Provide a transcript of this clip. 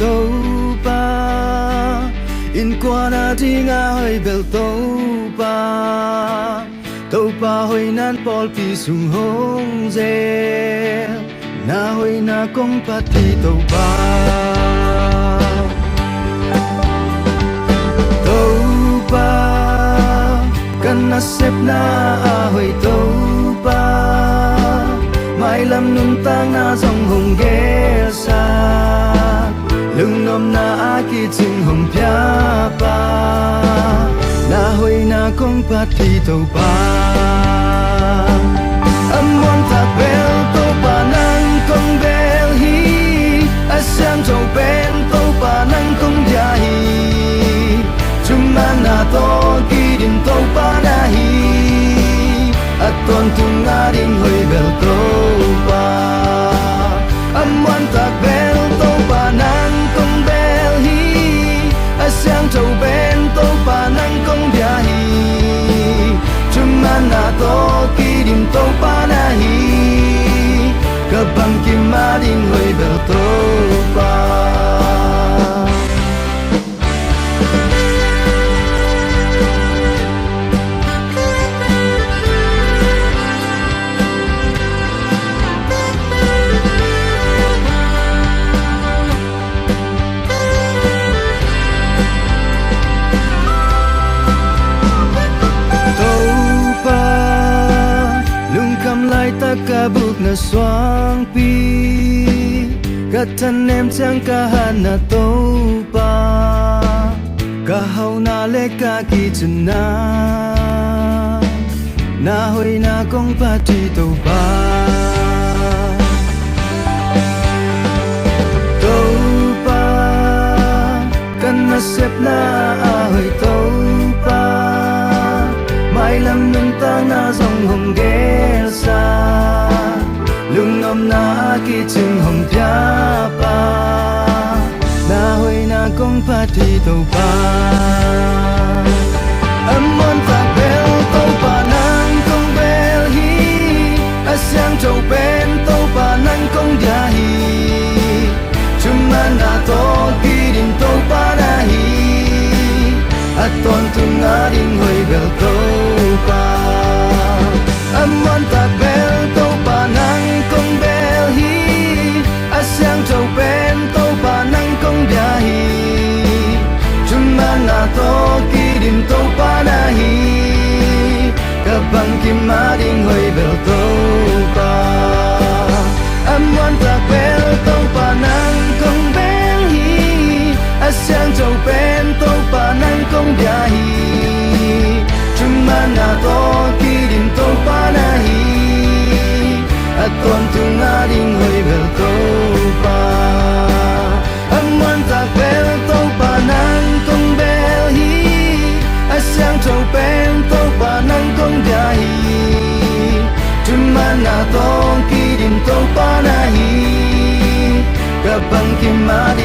tàu pa in qua na đi ngã hơi bel tàu pa hồi nan pol pi sung hong ze na hồi na kong pati tàu pa kan nasib na ahoy tàu pa mai lam nun tang na dòng hồng ghé xa lưng nom na aki ching hồng pia pa na hoy na kong pati tàu pa amon ta bel tàu pa nang kong bel hi asyam tàu ben tàu pa nang kong dia hi cuma na to kidin tàu pa na hi aton tung ngaring hoy bel tàu pa amon ta bel tàu pa nang kong bel hi asyam tàu ben tàu pa nang kong dia hi cuma na to kidin tàu pa na hi kabang kimaring hoy bel tàu pa kabuk na swang pi katan em chang kahan na tàu pa kahau na le ka ki chuna na hoy na kong pati tàu pa kan nasib na ahoy tàu pa mai lam nun tang na dòng hồng ghé xa lưng nom na aki ching hồng pia pa na hoy na kong pati tàu pa amon ta bel tàu pa nang kong bel hi asyang tàu ben tàu pa nang kong dia hi cuma na to kidin tàu pa na hi aton tung ngaring hoy bel tàu pa amon ta bel tàu pa nang kong bel hi asyang tàu ben tàu pa nang kong dia hi cuma na to kidin tàu pa na hi kabang kimaring hoy bel tàu pa amon ta bel tàu pa nang kong bel hi asyang tàu ben tàu pa nang kong dia hi cuma na to kidin tàu pa na hi aton tung ngaring hoy bel tàu pa amon ta bel tàu pa nang kong bel hi asyang tàu ben tàu pa nang kong dia hi cuma na to kidin tàu pa na hi kabang kimaring